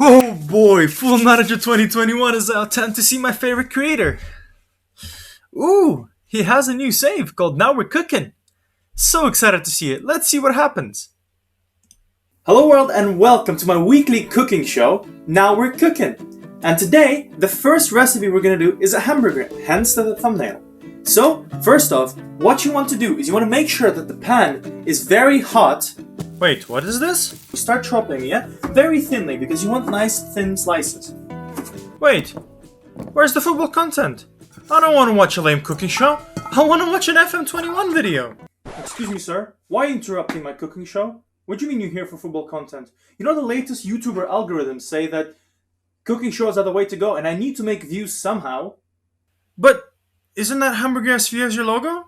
Oh boy, Full Manager 2021 is out. Time to see my favorite creator. Ooh, he has a new save called Now We're Cooking. So excited to see it. Let's see what happens. Hello world and welcome to my weekly cooking show, Now We're Cooking. And today, the first recipe we're gonna do is a hamburger, hence the thumbnail. So, first off, what you want to do is you want to make sure that the pan is very hot. Wait, what is this? Start chopping it very thinly because you want nice thin slices. Wait, where's the football content? I don't want to watch a lame cooking show. I want to watch an FM21 video. Excuse me, sir. Why interrupting my cooking show? What do you mean you're here for football content? You know the latest YouTuber algorithms say that cooking shows are the way to go and I need to make views somehow. But isn't that Hamburger SV as your logo?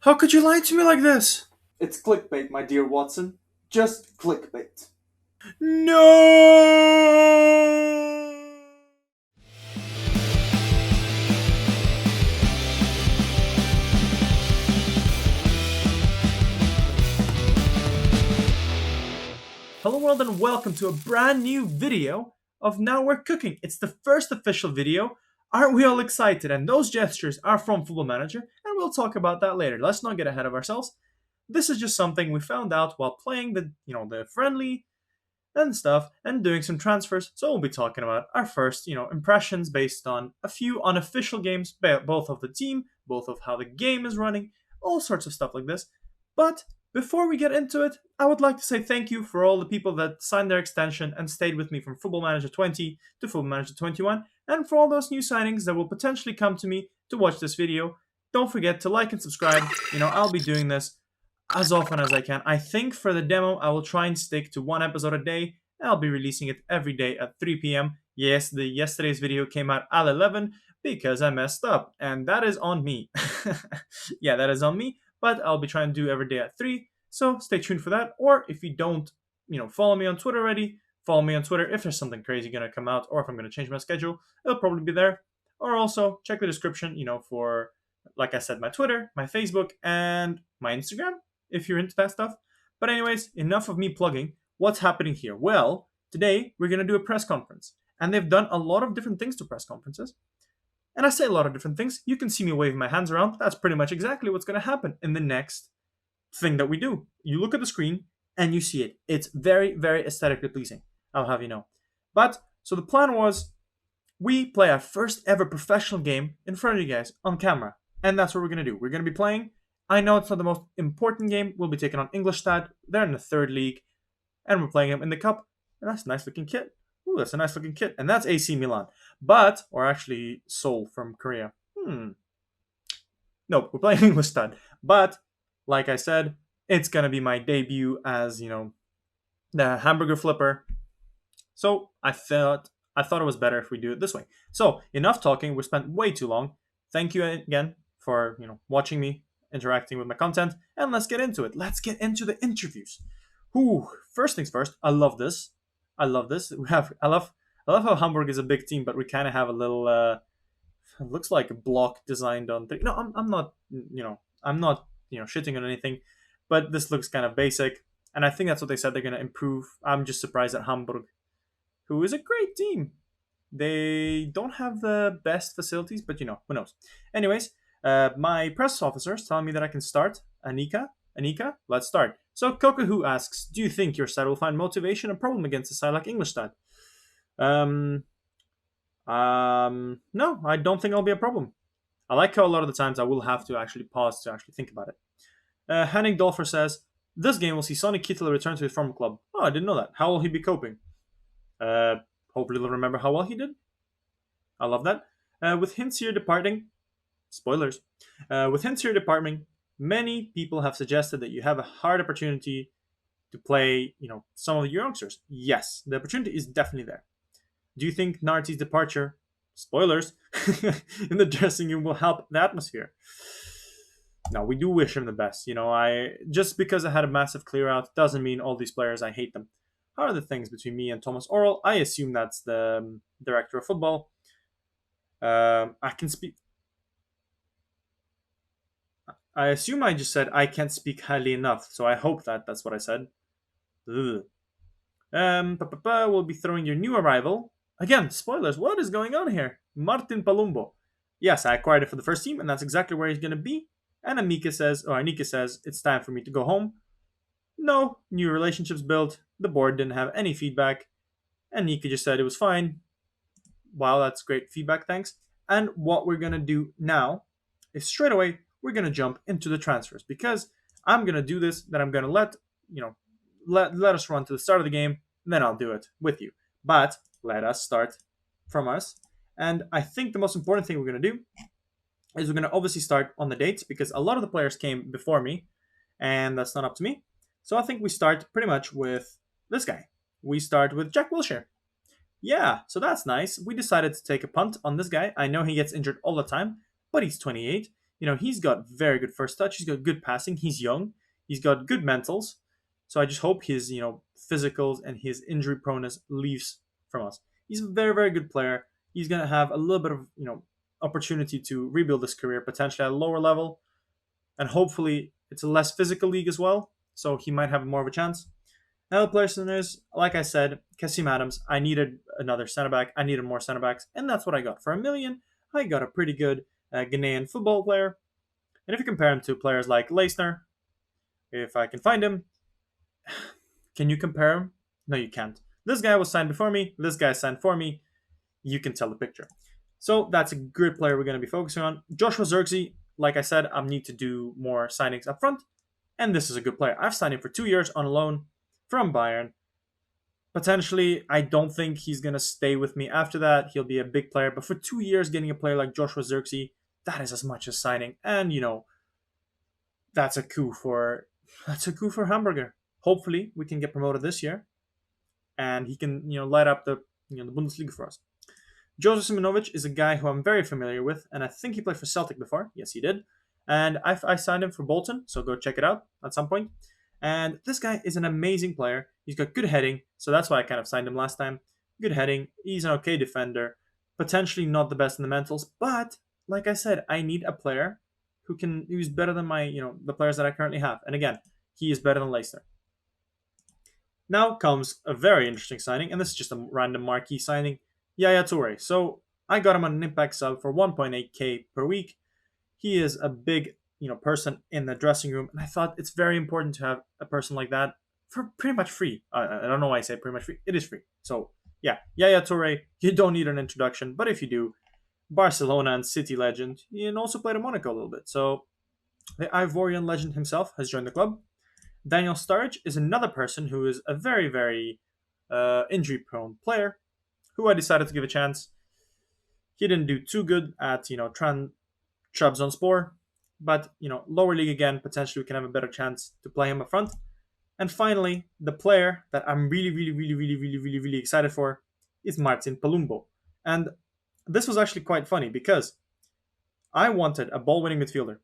How could you lie to me like this? It's clickbait, my dear Watson. Just clickbait. No! Hello world and welcome to a brand new video of Now We're Cooking. It's the first official video. Aren't we all excited? And those gestures are from Football Manager, and we'll talk about that later. Let's not get ahead of ourselves. This is just something we found out while playing the friendly and stuff and doing some transfers. So we'll be talking about our first, impressions based on a few unofficial games, both of the team, both of how the game is running, all sorts of stuff like this. But before we get into it, I would like to say thank you for all the people that signed their extension and stayed with me from Football Manager 20 to Football Manager 21, and for all those new signings that will potentially come to me to watch this video. Don't forget to like and subscribe. I'll be doing this as often as I can. I think for the demo, I will try and stick to one episode a day, and I'll be releasing it every day at 3 p.m. Yes, yesterday's video came out at 11 because I messed up, and that is on me. Yeah, that is on me. But I'll be trying to do every day at 3, so stay tuned for that. Or if you don't, follow me on Twitter already, follow me on Twitter. If there's something crazy going to come out, or if I'm going to change my schedule, it'll probably be there. Or also check the description, for, like I said, my Twitter, my Facebook, and my Instagram, if you're into that stuff. But anyways, enough of me plugging. What's happening here? Well, today we're going to do a press conference. And they've done a lot of different things to press conferences. And I say a lot of different things. You can see me waving my hands around. That's pretty much exactly what's going to happen in the next thing that we do. You look at the screen and you see it. It's very, very aesthetically pleasing. I'll have you know. But, so the plan was, we play our first ever professional game in front of you guys on camera. And that's what we're going to do. We're going to be playing. I know it's not the most important game. We'll be taking on Ingolstadt. They're in the third league. And we're playing them in the cup. And that's a nice looking kit. Ooh, that's a nice looking kit. And that's AC Milan. Or actually Seoul from Korea. No, we're playing Ingolstadt. But, like I said, it's going to be my debut as, the hamburger flipper. So I thought it was better if we do it this way. So, enough talking. We spent way too long. Thank you again for, watching me, interacting with my content. And let's get into it. Let's get into the interviews. First things first, I love this. I love how Hamburg is a big team, but we kind of have a little, it looks like a block designed on. No, I'm not, shitting on anything, but this looks kind of basic, and I think that's what they said they're going to improve. I'm just surprised at Hamburg, who is a great team. They don't have the best facilities, but who knows. Anyways, my press officer is telling me that I can start. Anika, let's start. So Kokohu asks, do you think your side will find motivation a problem against a side like Ingolstadt? No, I don't think it'll be a problem. I like how a lot of the times I will have to actually pause to actually think about it. Henning Dolfer says, this game will see Sonny Kittel return to his former club. Oh, I didn't know that. How will he be coping? Hopefully he'll remember how well he did. I love that. With Hinsier departing, spoilers, with Hinsier departing, many people have suggested that you have a hard opportunity to play, some of the youngsters. Yes, the opportunity is definitely there. Do you think Narti's departure, spoilers, in the dressing room will help the atmosphere? No, we do wish him the best. Just because I had a massive clear out doesn't mean all these players, I hate them. How are the things between me and Thomas Oral? I assume that's the director of football. I can speak. I assume I just said I can't speak highly enough, so I hope that's what I said. Ugh. We'll be throwing your new arrival. Again, spoilers, what is going on here? Martin Palumbo. Yes, I acquired it for the first team, and that's exactly where he's going to be. And Anika says, it's time for me to go home. No new relationships built. The board didn't have any feedback. And Nika just said it was fine. Wow, that's great feedback, thanks. And what we're going to do now is straight away, we're going to jump into the transfers because I'm going to do this, then I'm going to let us run to the start of the game, and then I'll do it with you. But let us start from us. And I think the most important thing we're going to do is we're going to obviously start on the dates because a lot of the players came before me, and that's not up to me. So I think we start pretty much with this guy. We start with Jack Wilshere. Yeah, so that's nice. We decided to take a punt on this guy. I know he gets injured all the time, but he's 28. He's got very good first touch. He's got good passing. He's young. He's got good mentals. So I just hope his, physicals and his injury proneness leaves from us. He's a very, very good player. He's going to have a little bit of, opportunity to rebuild his career potentially at a lower level. And hopefully it's a less physical league as well. So he might have more of a chance. Another person is, like I said, Kassim Adams. I needed another center back. I needed more center backs. And that's what I got. For $1 million, I got a pretty good Ghanaian football player. And if you compare him to players like Leisner, if I can find him, can you compare him? No, you can't. This guy was signed before me. This guy signed for me. You can tell the picture. So that's a good player we're going to be focusing on. Joshua Zirkzee, like I said, I need to do more signings up front. And this is a good player. I've signed him for 2 years on loan from Bayern. Potentially, I don't think he's going to stay with me after that. He'll be a big player. But for 2 years, getting a player like Joshua Zirkzee, that is as much as signing. And, that's a coup for Hamburger. Hopefully, we can get promoted this year. And he can, light up the Bundesliga for us. Joseph Simonovic is a guy who I'm very familiar with, and I think he played for Celtic before. Yes, he did. And I signed him for Bolton, so go check it out at some point. And this guy is an amazing player. He's got good heading, so that's why I kind of signed him last time. Good heading. He's an okay defender. Potentially not the best in the mentals, but like I said, I need a player who's better than the players that I currently have. And again, he is better than Leicester. Now comes a very interesting signing, and this is just a random marquee signing. Yaya Toure. So I got him on an impact sub for 1.8k per week. He is a big, person in the dressing room, and I thought it's very important to have a person like that for pretty much free. I don't know why I say pretty much free. It is free. So yeah, Yaya Toure. You don't need an introduction, but if you do, Barcelona and City legend, and also played in Monaco a little bit. So the Ivorian legend himself has joined the club. Daniel Sturridge is another person who is a very, very injury-prone player who I decided to give a chance. He didn't do too good at, Trabzonspor, but, lower league again, potentially we can have a better chance to play him up front. And finally, the player that I'm really, really, really, really, really, really, really excited for is Martin Palumbo. And this was actually quite funny because I wanted a ball-winning midfielder.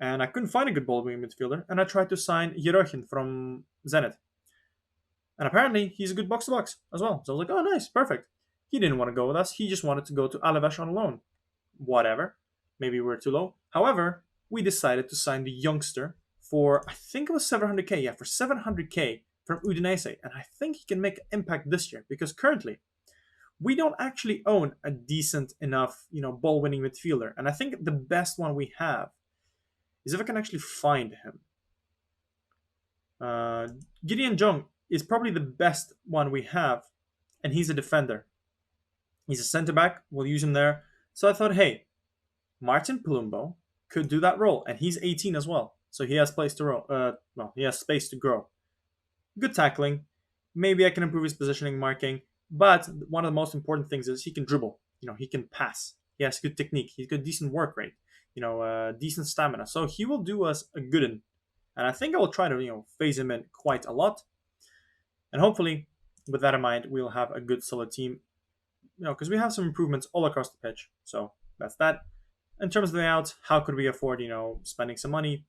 And I couldn't find a good ball-winning midfielder, and I tried to sign Yerochin from Zenit. And apparently, he's a good box-to-box as well. So I was like, oh, nice, perfect. He didn't want to go with us. He just wanted to go to Alaves on loan. Whatever. Maybe we were too low. However, we decided to sign the youngster for, I think it was 700k. Yeah, for 700k from Udinese. And I think he can make an impact this year because currently, we don't actually own a decent enough, ball-winning midfielder. And I think the best one we have is if I can actually find him. Gideon Jong is probably the best one we have, and he's a defender. He's a center back. We'll use him there. So I thought, hey, Martin Palumbo could do that role, and he's 18 as well, so he has space to grow. Good tackling. Maybe I can improve his positioning, marking. But one of the most important things is he can dribble. He can pass. He has good technique. He's got decent work rate. Decent stamina. So he will do us a good one. And I think I will try to, phase him in quite a lot. And hopefully, with that in mind, we'll have a good solid team. Because we have some improvements all across the pitch. So that's that. In terms of the layouts, how could we afford, spending some money?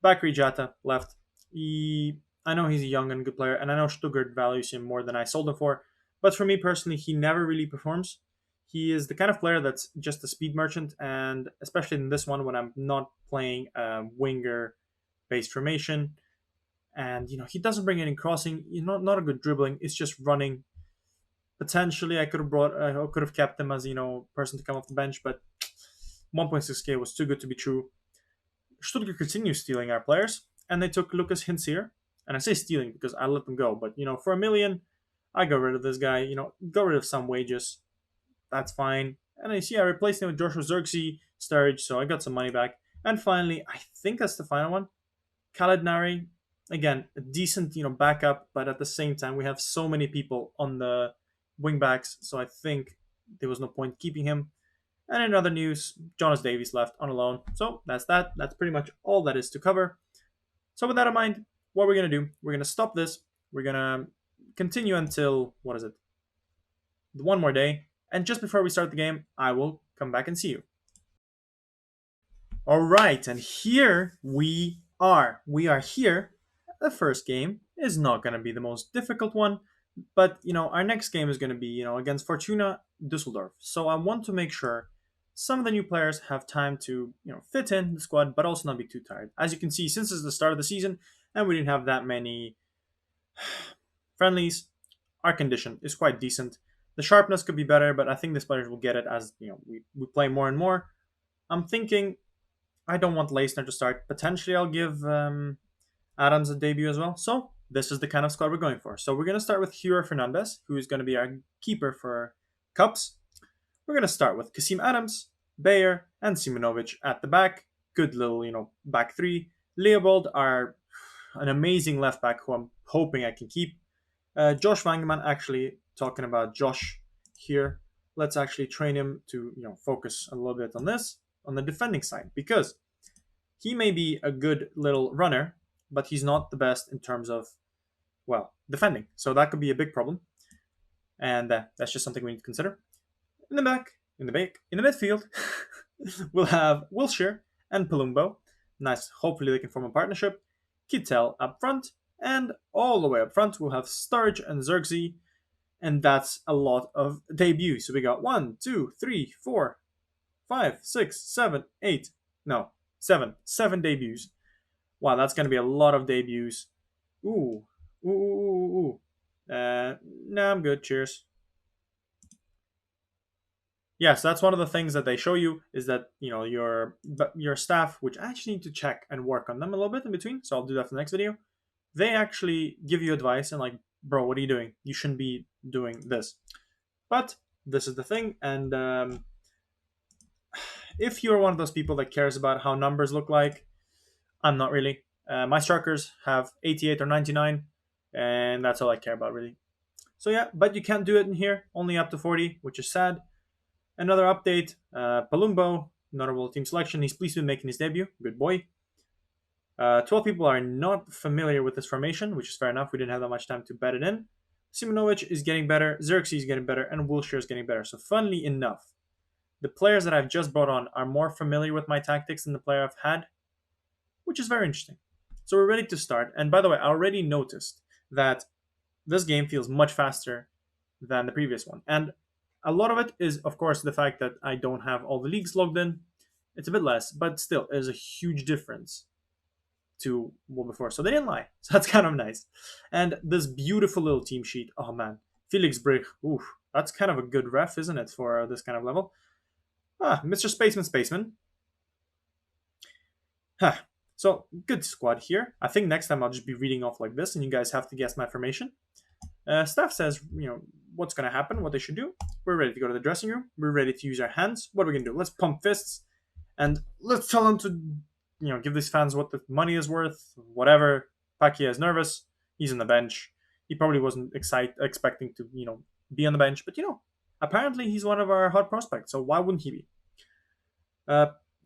Bakary Jatta left. I know he's a young and good player, and I know Stuttgart values him more than I sold him for. But for me personally, he never really performs. He is the kind of player that's just a speed merchant, and especially in this one when I'm not playing a winger-based formation, And he doesn't bring any crossing. Not a good dribbling. It's just running. Potentially, I could have kept him as person to come off the bench, but 1.6k was too good to be true. Stuttgart continues stealing our players, and they took Lucas Hinzier. And I say stealing because I let them go, but for a million, I got rid of this guy. Got rid of some wages. That's fine. And I replaced him with Joshua Zirkzee, Sturridge, so I got some money back. And finally, I think that's the final one. Khaled Nari, again, a decent, backup, but at the same time, we have so many people on the wing backs, so I think there was no point keeping him. And in other news, Jonas Davies left on a loan. So that's that. That's pretty much all that is to cover. So with that in mind, what we're going to do, we're going to stop this. We're going to continue until, what is it? One more day. And just before we start the game, I will come back and see you. All right, and here we are. We are here. The first game is not going to be the most difficult one, but our next game is going to be against Fortuna Düsseldorf. So I want to make sure some of the new players have time to fit in the squad, but also not be too tired. As you can see, since it's the start of the season and we didn't have that many friendlies, our condition is quite decent. The sharpness could be better, but I think these players will get it as we play more and more. I'm thinking I don't want Leisner to start. Potentially, I'll give Adams a debut as well. So this is the kind of squad we're going for. So we're going to start with Hura Fernandez, who is going to be our keeper for cups. We're going to start with Kasim Adams, Bayer, and Simonovic at the back. Good little, back three. Leopold are an amazing left back who I'm hoping I can keep. Josh Wangeman, actually, talking about Josh here, let's actually train him to focus a little bit on this, on the defending side, because he may be a good little runner, but he's not the best in terms of, defending. So that could be a big problem. And that's just something we need to consider. In the midfield, we'll have Wilshere and Palumbo. Nice. Hopefully they can form a partnership. Kittel up front. And all the way up front, we'll have Sturridge and Zirkzee. And that's a lot of debuts. So we got 1, 2, 3, 4, 5, 6, 7, 8. No, 7. 7 debuts. Wow, that's going to be a lot of debuts. Ooh. No, I'm good. Cheers. Yes, that's one of the things that they show you is that your staff, which I actually need to check and work on them a little bit in between. So I'll do that for the next video. They actually give you advice and like, bro, what are you doing? You shouldn't be doing this. But this is the thing, and if you're one of those people that cares about how numbers look like, I'm not really. My strikers have 88 or 99, and that's all I care about really. So yeah, but you can't do it in here, only up to 40, which is sad. Another update, Palumbo, notable team selection. He's pleased with making his debut. Good boy. 12 people are not familiar with this formation, which is fair enough. We didn't have that much time to bet it in. Simonovic is getting better, Zirkzee is getting better, and Wilshere is getting better. So funnily enough, the players that I've just brought on are more familiar with my tactics than the player I've had, which is very interesting. So we're ready to start. And by the way, I already noticed that this game feels much faster than the previous one. And a lot of it is, of course, the fact that I don't have all the leagues logged in. It's a bit less, but still, there's a huge difference to what before. So they didn't lie. So that's kind of nice. And this beautiful little team sheet. Oh, man. Felix Brich. Oof. That's kind of a good ref, isn't it, for this kind of level? Mr. Spaceman. Huh. So, good squad here. I think next time I'll just be reading off like this, and you guys have to guess my formation. Staff says, what's going to happen, what they should do. We're ready to go to the dressing room. We're ready to use our hands. What are we going to do? Let's pump fists, and let's tell them to, give these fans what the money is worth, whatever. Pakia is nervous. He's on the bench. He probably wasn't expecting to, be on the bench, but, apparently he's one of our hot prospects, so why wouldn't he be?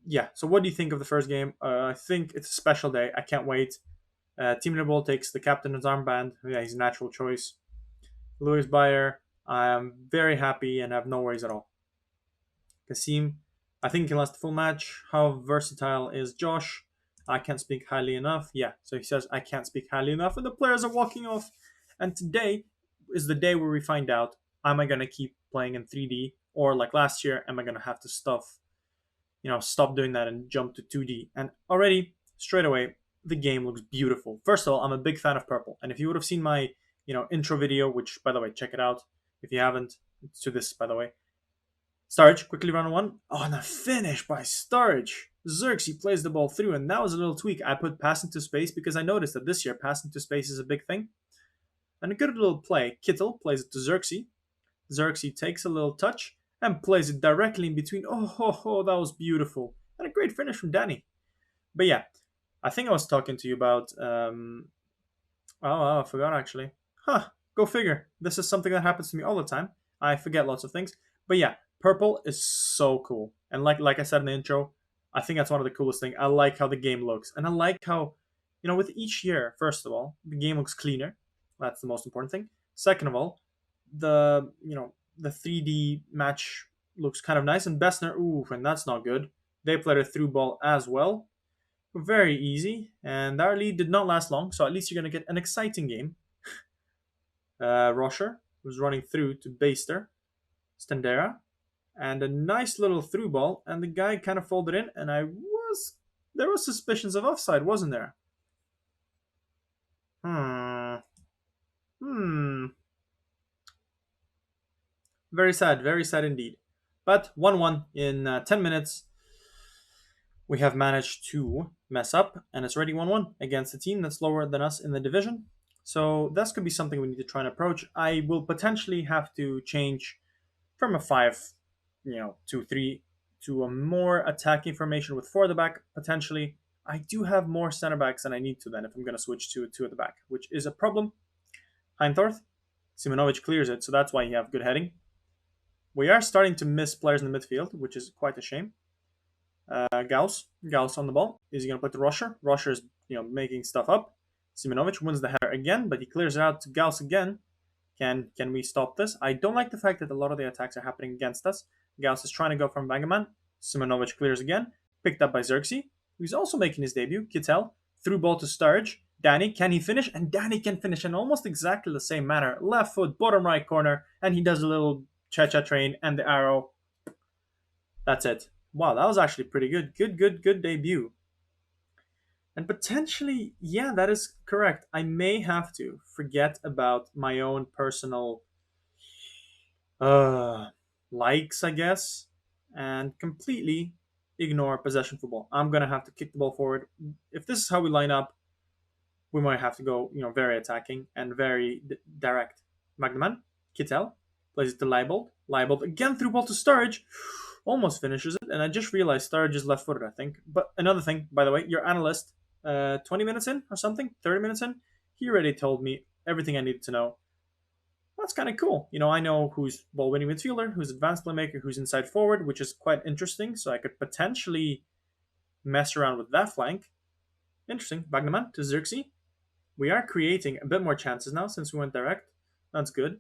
Yeah, so what do you think of the first game? I think it's a special day. I can't wait. Team Liberal takes the captain's armband. Yeah, he's a natural choice. Louis Bayer, I am very happy and have no worries at all. Kasim, I think he can last the full match. How versatile is Josh? I can't speak highly enough. Yeah, so he says, I can't speak highly enough, and the players are walking off. And today is the day where we find out, am I going to keep playing in 3D? Or like last year, am I going to have to stop doing that and jump to 2D? And already, straight away, the game looks beautiful. First of all, I'm a big fan of purple, and if you would have seen my intro video, which by the way, check it out if you haven't. It's to this, by the way. Sturridge quickly run one. Oh, and a finish by Sturridge. Xerxes plays the ball through, and that was a little tweak. I put pass into space because I noticed that this year pass into space is a big thing. And a good little play. Kittel plays it to Xerxes. Xerxes takes a little touch and plays it directly in between. Oh, that was beautiful. And a great finish from Danny. But yeah, I think I was talking to you about. I forgot actually. Go figure. This is something that happens to me all the time. I forget lots of things. But yeah, purple is so cool. And like I said in the intro, I think that's one of the coolest things. I like how the game looks. And I like how, with each year, first of all, the game looks cleaner. That's the most important thing. Second of all, the 3D match looks kind of nice. And Bessner, and that's not good. They played a through ball as well. Very easy. And our lead did not last long, so at least you're going to get an exciting game. Rosher was running through to Baster. Stendera. And a nice little through ball, and the guy kind of folded in, and there was suspicions of offside, wasn't there? Very sad indeed. But 1-1 in 10 minutes. We have managed to mess up, and it's already 1-1 against a team that's lower than us in the division. So this could be something we need to try and approach. I will potentially have to change from a 5-2-3 to a more attacking formation with 4 at the back, potentially. I do have more center backs than I need to then if I'm going to switch to a 2 at the back, which is a problem. Heinthorth, Simonovic clears it, so that's why you have good heading. We are starting to miss players in the midfield, which is quite a shame. Gauss on the ball. Is he going to play to Rosher? Rosher is making stuff up. Simonovic wins the header again, but he clears it out to Gauss again. Can we stop this? I don't like the fact that a lot of the attacks are happening against us. Gauss is trying to go from Vangeman. Simonovic clears again. Picked up by Xerxes, who's also making his debut. Kittel, through ball to Sturridge. Danny, can he finish? And Danny can finish in almost exactly the same manner. Left foot, bottom right corner, and he does a little cha-cha train and the arrow. That's it. Wow, that was actually pretty good. Good debut. And potentially, yeah, that is correct. I may have to forget about my own personal likes, I guess, and completely ignore possession football. I'm going to have to kick the ball forward. If this is how we line up, we might have to go, very attacking and very direct. Magnaman, Kittel, plays it to Leibold. Leibold again through ball to Sturridge. Almost finishes it, and I just realized Sturridge is left-footed, I think. But another thing, by the way, your analyst, 20 minutes in or something, 30 minutes in, he already told me everything I needed to know. That's kind of cool. I know who's ball-winning midfielder, who's advanced playmaker, who's inside forward, which is quite interesting, so I could potentially mess around with that flank. Interesting. Bagnaman to Xerxes. We are creating a bit more chances now since we went direct. That's good.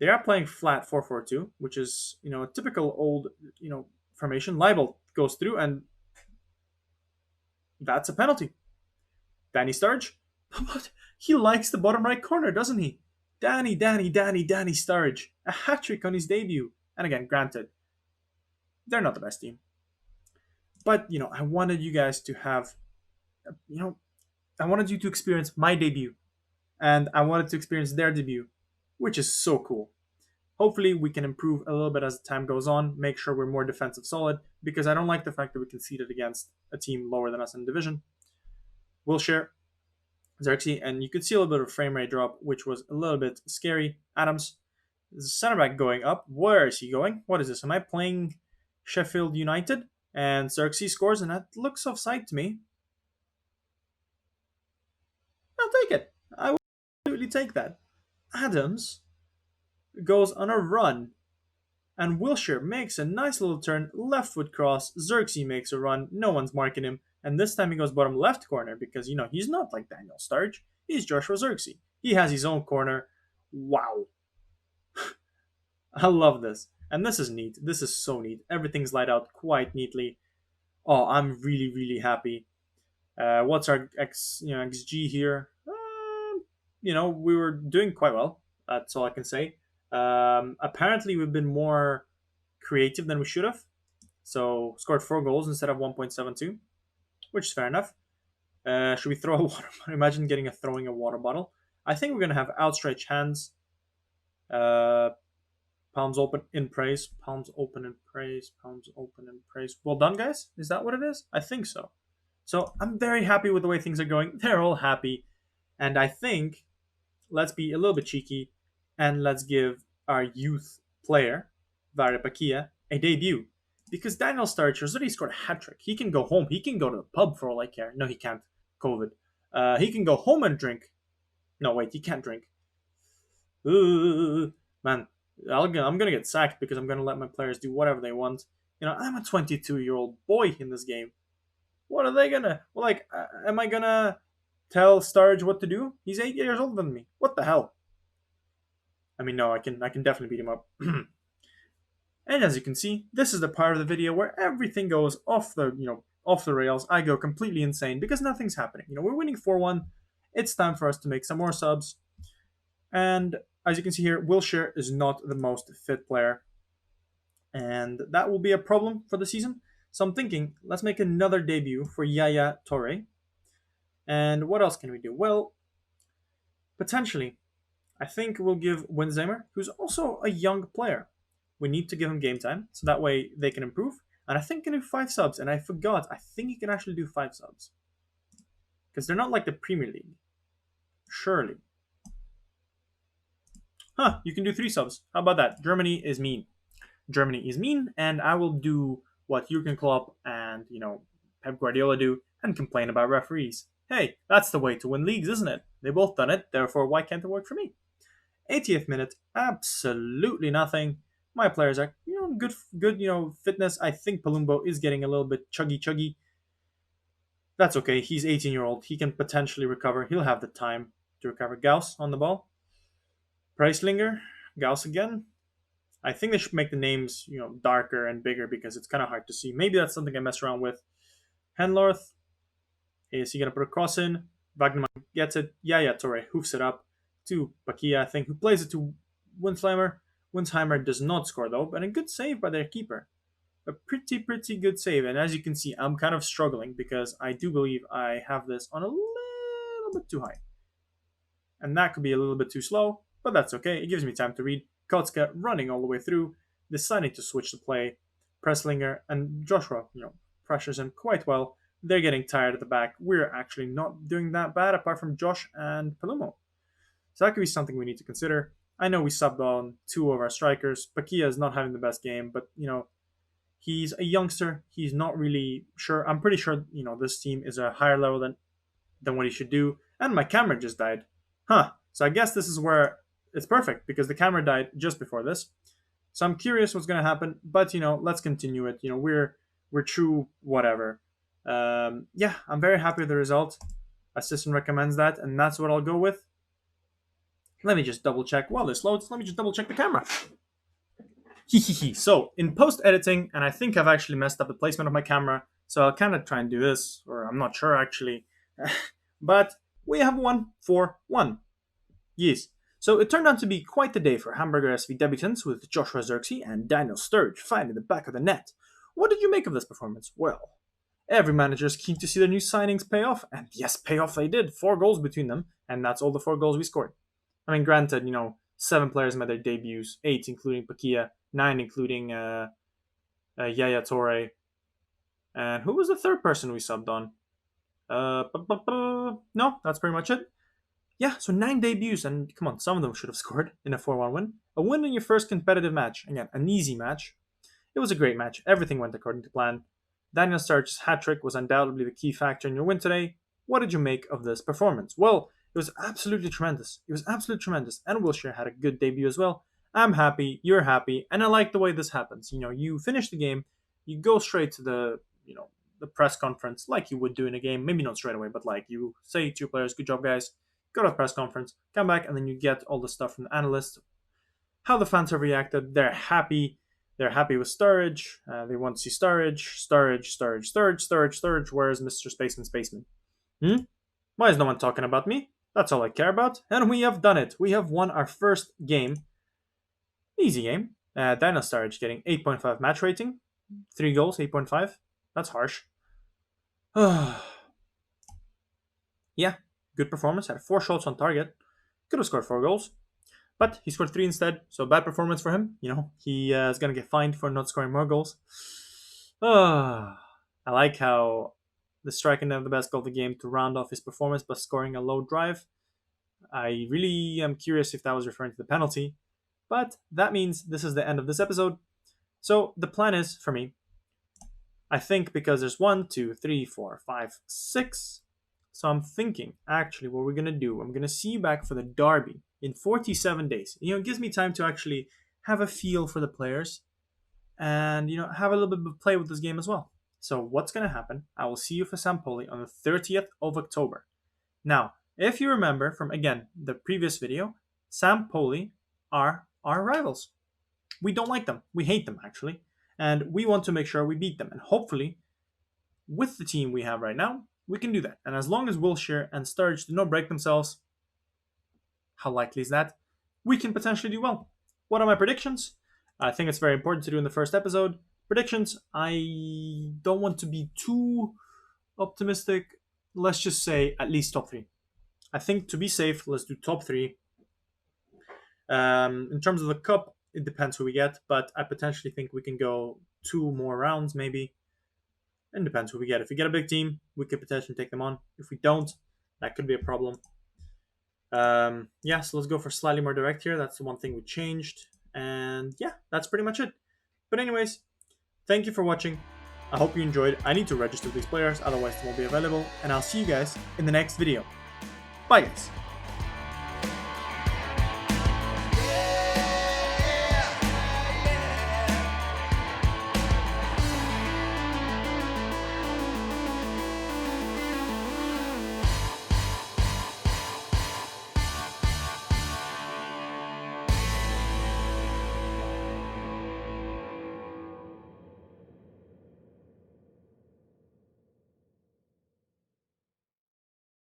They are playing flat 4-4-2, which is, a typical old, formation. Leibold goes through, and that's a penalty. Danny Sturridge, but he likes the bottom right corner, doesn't he? Danny Sturridge, a hat-trick on his debut. And again, granted, they're not the best team. But, I wanted you guys to have, I wanted you to experience my debut. And I wanted to experience their debut, which is so cool. Hopefully, we can improve a little bit as time goes on, make sure we're more defensive solid, because I don't like the fact that we conceded against a team lower than us in the division. Wilshere, Xerxes, and you could see a little bit of frame rate drop, which was a little bit scary. Adams, the center back going up. Where is he going? What is this? Am I playing Sheffield United? And Xerxes scores, and that looks offside to me. I'll take it. I will absolutely take that. Adams goes on a run, and Wilshere makes a nice little turn, left foot cross. Xerxes makes a run. No one's marking him. And this time he goes bottom left corner because, he's not like Daniel Sturridge. He's Joshua Xerxes. He has his own corner. Wow. I love this. And this is neat. This is so neat. Everything's laid out quite neatly. Oh, I'm really, really happy. What's our XG here? We were doing quite well. That's all I can say. Apparently, we've been more creative than we should have. So, scored 4 goals instead of 1.72. Which is fair enough. Should we throw a water bottle? Imagine throwing a water bottle. I think we're gonna have outstretched hands. Uh, palms open in praise. Palms open in praise. Palms open in praise. Well done, guys. Is that what it is? I think so. So I'm very happy with the way things are going. They're all happy, and I think let's be a little bit cheeky, and let's give our youth player, Vare Pakia, a debut. Because Daniel Sturridge has already scored a hat trick. He can go home. He can go to the pub for all I care. No, he can't. COVID. He can go home and drink. No, wait, he can't drink. Man, I'm gonna get sacked because I'm gonna let my players do whatever they want. You know, I'm a 22-year-old boy in this game. What are they gonna like? Am I gonna tell Sturridge what to do? He's 8 years older than me. What the hell? I mean, no, I can definitely beat him up. And as you can see, this is the part of the video where everything goes off the rails. I go completely insane because nothing's happening. You know, we're winning 4-1. It's time for us to make some more subs. And as you can see here, Wilshere is not the most fit player. And that will be a problem for the season. So I'm thinking, let's make another debut for Yaya Toure. And what else can we do? Well, potentially, I think we'll give Winsheimer, who's also a young player. We need to give him game time, so that way they can improve. And I think he can do 5 subs, and I forgot, I think he can actually do 5 subs. Because they're not like the Premier League. Surely. Huh, you can do 3 subs. How about that? Germany is mean. Germany is mean, and I will do what Jurgen Klopp and, Pep Guardiola do, and complain about referees. Hey, that's the way to win leagues, isn't it? They both done it, therefore why can't it work for me? 80th minute, absolutely nothing. My players are, good, fitness. I think Palumbo is getting a little bit chuggy. That's okay. He's 18-year-old. He can potentially recover. He'll have the time to recover. Gauss on the ball. Preislinger. Gauss again. I think they should make the names, darker and bigger because it's kind of hard to see. Maybe that's something I mess around with. Henlorth. Is he going to put a cross in? Wagnerman gets it. Yaya Toure hoofs it up to Pakia, I think, who plays it to Winsheimer. Winsheimer does not score, though, but a good save by their keeper. A pretty good save. And as you can see, I'm kind of struggling because I do believe I have this on a little bit too high. And that could be a little bit too slow, but that's okay. It gives me time to read. Kotska running all the way through, deciding to switch the play. Presslinger and Joshua, pressures him quite well. They're getting tired at the back. We're actually not doing that bad apart from Josh and Palumo. So that could be something we need to consider. I know we subbed on 2 of our strikers. Pakia is not having the best game, but, he's a youngster. He's not really sure. I'm pretty sure, this team is a higher level than what he should do. And my camera just died. Huh. So I guess this is where it's perfect because the camera died just before this. So I'm curious what's going to happen, but, let's continue it. We're true whatever. Yeah, I'm very happy with the result. Assistant recommends that, and that's what I'll go with. Let me just double check while this loads. Let me just double check the camera. So in post editing, and I think I've actually messed up the placement of my camera, so I'll kind of try and do this, or I'm not sure actually. But we have 1-4-1. Yes. So it turned out to be quite the day for Hamburger SV debutants with Joshua Zirkzee and Daniel Sturridge finding the back of the net. What did you make of this performance? Well, every manager is keen to see their new signings pay off, and yes, pay off they did. 4 goals between them, and that's all the 4 goals we scored. I mean, granted, 7 players made their debuts, 8 including Pakia, 9 including Yaya Toure. And who was the third person we subbed on? No, that's pretty much it. Yeah, so 9 debuts, and come on, some of them should have scored in a 4-1 win. A win in your first competitive match. Again, an easy match. It was a great match. Everything went according to plan. Daniel Sturridge's hat-trick was undoubtedly the key factor in your win today. What did you make of this performance? Well, it was absolutely tremendous. It was absolutely tremendous. And Wilshere had a good debut as well. I'm happy, you're happy, and I like the way this happens. You finish the game, you go straight to the press conference like you would do in a game. Maybe not straight away, but like you say to your players, good job, guys. Go to the press conference, come back, and then you get all the stuff from the analysts. How the fans have reacted. They're happy. They're happy with Sturridge. They want to see Sturridge. Sturridge. Where is Mr. Spaceman? Why is no one talking about me? That's all I care about. And we have done it. We have won our first game. Easy game. Daniel Sturridge getting 8.5 match rating. 3 goals, 8.5. That's harsh. Yeah, good performance, had 4 shots on target, could have scored 4 goals, but he scored 3 instead, so bad performance for him. He is going to get fined for not scoring more goals. I like how the striker never the best goal of the game to round off his performance by scoring a low drive. I really am curious if that was referring to the penalty, but that means this is the end of this episode. So the plan is for me, I think because there's 1, 2, 3, 4, 5, 6. So I'm thinking actually what we're gonna do. I'm gonna see you back for the derby in 47 days. It gives me time to actually have a feel for the players and have a little bit of play with this game as well. So what's gonna happen? I will see you for Sampoli on the 30th of October. Now, if you remember from again the previous video, Sampoli are our rivals. We don't like them. We hate them actually, and we want to make sure we beat them. And hopefully, with the team we have right now, we can do that. And as long as Wilshere and Sturridge do not break themselves, how likely is that? We can potentially do well. What are my predictions? I think it's very important to do in the first episode. Predictions, I don't want to be too optimistic. Let's just say at least top 3. I think to be safe, let's do top 3. In terms of the cup, it depends who we get, but I potentially think we can go 2 more rounds maybe. It depends who we get. If we get a big team, we could potentially take them on. If we don't, that could be a problem. So let's go for slightly more direct here. That's the one thing we changed. And yeah, that's pretty much it. But anyways, thank you for watching. I hope you enjoyed. I need to register these players, otherwise they won't be available. And I'll see you guys in the next video. Bye guys.